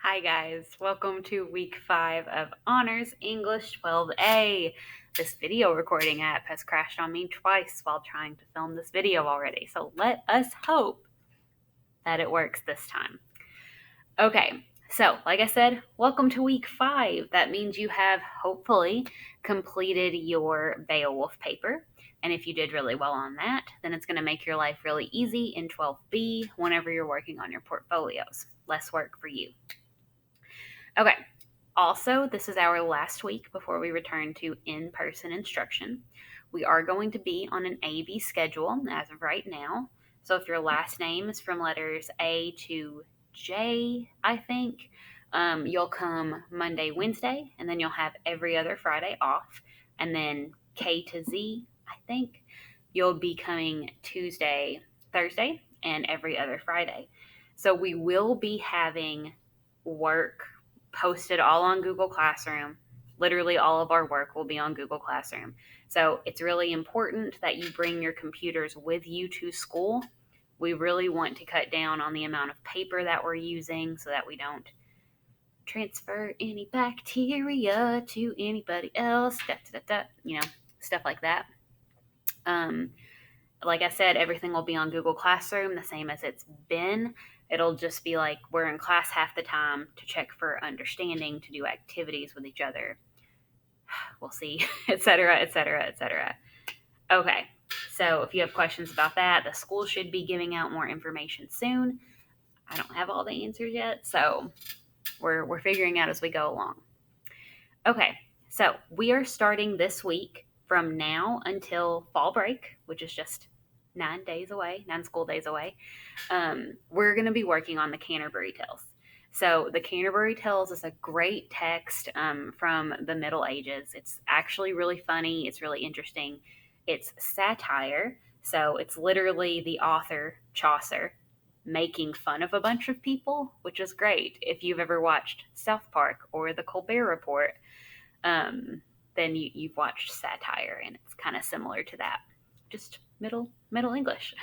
Hi guys, welcome to week 5 of Honors English 12A. This video recording app has crashed on me twice while trying to film this video already, so let us hope that it works this time. Okay, so like I said, welcome to week 5. That means you have hopefully completed your Beowulf paper, and if you did really well on that, then it's going to make your life really easy in 12B whenever you're working on your portfolios. Less work for you. Okay. Also, this is our last week before we return to in-person instruction. We are going to be on an A-B schedule as of right now. So if your last name is from letters A to J, I think, you'll come Monday, Wednesday, and then you'll have every other Friday off. And then K to Z, I think, you'll be coming Tuesday, Thursday, and every other Friday. So we will be having work posted all on Google Classroom. Literally all of our work will be on Google Classroom. So it's really important that you bring your computers with you to school. We really want to cut down on the amount of paper that we're using so that we don't transfer any bacteria to anybody else, stuff like that. Like I said, everything will be on Google Classroom, the same as it's been. It'll just be like we're in class half the time to check for understanding, to do activities with each other. We'll see, etc., etc., etc. Okay, so if you have questions about that, the school should be giving out more information soon. I don't have all the answers yet, so we're figuring out as we go along. Okay, so we are starting this week from now until fall break, which is just 9 school days away. We're going to be working on the Canterbury Tales. So the Canterbury Tales is a great text from the Middle Ages. It's actually really funny. It's really interesting. It's satire. So it's literally the author, Chaucer, making fun of a bunch of people, which is great. If you've ever watched South Park or The Colbert Report, then you've watched satire, and it's kind of similar to that. Just Middle English.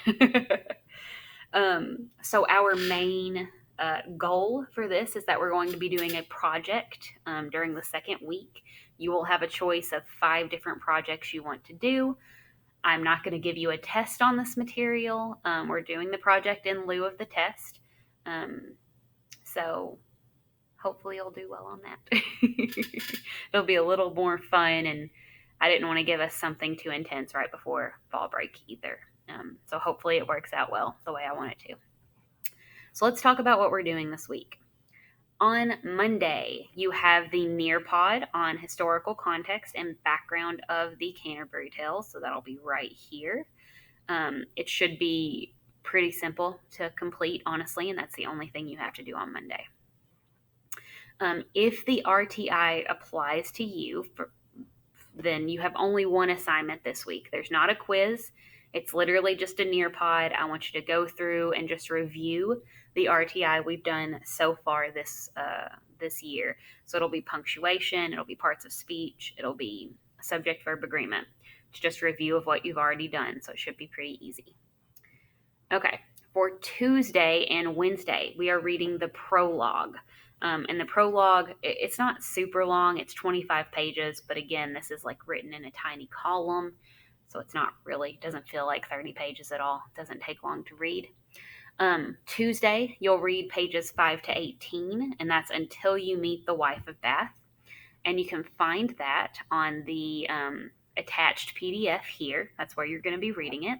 So our main goal for this is that we're going to be doing a project during the second week. You will have a choice of 5 different projects you want to do. I'm not going to give you a test on this material. We're doing the project in lieu of the test. So hopefully you'll do well on that. It'll be a little more fun, and I didn't want to give us something too intense right before fall break either. So hopefully it works out well the way I want it to. So let's talk about what we're doing this week. On Monday, you have the Nearpod on historical context and background of the Canterbury Tales, so that'll be right here. It should be pretty simple to complete, honestly, and that's the only thing you have to do on Monday. If the RTI applies to you, then you have only one assignment this week. There's not a quiz. It's literally just a Nearpod. I want you to go through and just review the RTI we've done so far this year. So it'll be punctuation, it'll be parts of speech, it'll be subject-verb agreement. It's just a review of what you've already done, so it should be pretty easy. Okay, for Tuesday and Wednesday, we are reading the prologue. And the prologue, it's not super long. It's 25 pages. But again, this is like written in a tiny column. So it's not really, doesn't feel like 30 pages at all. It doesn't take long to read. Tuesday, you'll read pages 5 to 18. And that's until you meet the wife of Bath. And you can find that on the attached PDF here. That's where you're going to be reading it.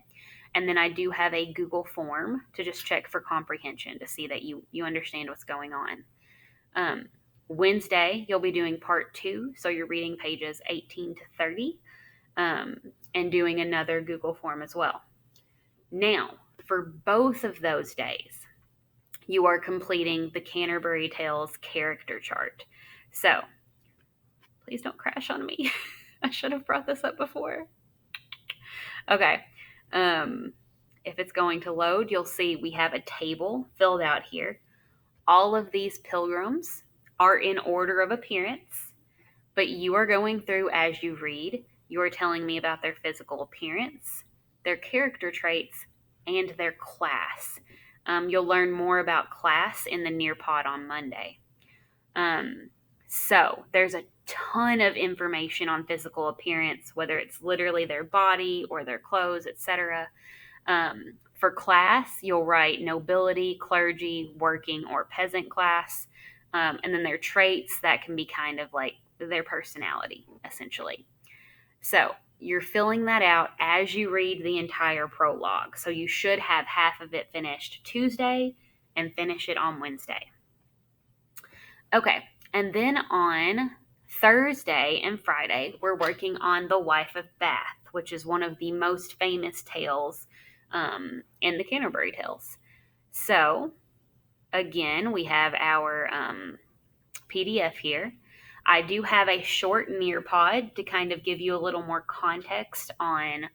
And then I do have a Google form to just check for comprehension to see that you understand what's going on. Wednesday, you'll be doing part 2, so you're reading pages 18 to 30 and doing another Google form as well. Now, for both of those days, you are completing the Canterbury Tales character chart. So, please don't crash on me. I should have brought this up before. Okay. If it's going to load, you'll see we have a table filled out here. All of these pilgrims are in order of appearance, but you are going through as you read. You are telling me about their physical appearance, their character traits, and their class. You'll learn more about class in the Nearpod on Monday. So there's a ton of information on physical appearance, whether it's literally their body or their clothes, etc. For class, you'll write nobility, clergy, working, or peasant class. And then their traits, that can be kind of like their personality, essentially. So you're filling that out as you read the entire prologue. So you should have half of it finished Tuesday and finish it on Wednesday. Okay, and then on Thursday and Friday, we're working on The Wife of Bath, which is one of the most famous tales in the Canterbury Tales. So, again, we have our PDF here. I do have a short Nearpod to kind of give you a little more context on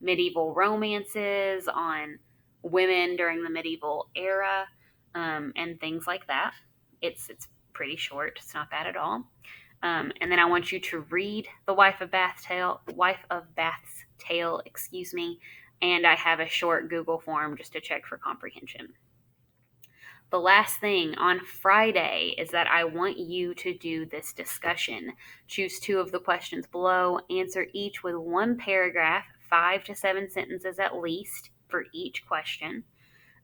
medieval romances, on women during the medieval era, and things like that. It's pretty short. It's not bad at all. And then I want you to read the Wife of Bath's Tale, excuse me. And I have a short Google form just to check for comprehension. The last thing on Friday is that I want you to do this discussion. Choose 2 of the questions below, answer each with 1 paragraph, 5 to 7 sentences at least for each question,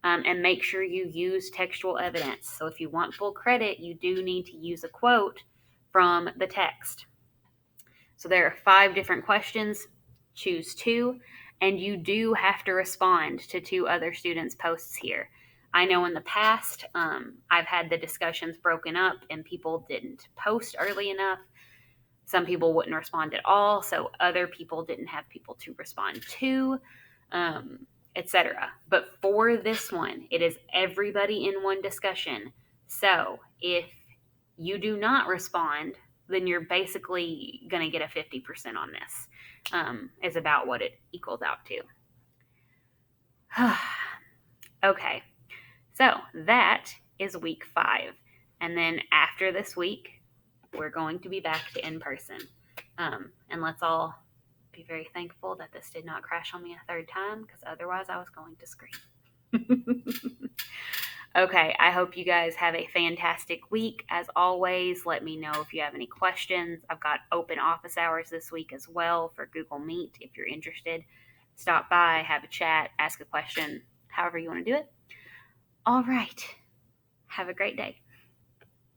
and make sure you use textual evidence. So if you want full credit, you do need to use a quote from the text. So there are 5 different questions. Choose 2, and you do have to respond to 2 other students' posts here. I know in the past, I've had the discussions broken up and people didn't post early enough. Some people wouldn't respond at all, so other people didn't have people to respond to, etc. But for this one, it is everybody in one discussion. So if you do not respond, then you're basically going to get a 50% on this, is about what it equals out to. Okay. So that is week 5. And then after this week, we're going to be back to in person. And let's all be very thankful that this did not crash on me a 3rd time, because otherwise I was going to scream. Okay, I hope you guys have a fantastic week. As always, let me know if you have any questions. I've got open office hours this week as well for Google Meet if you're interested. Stop by, have a chat, ask a question, however you want to do it. All right. Have a great day.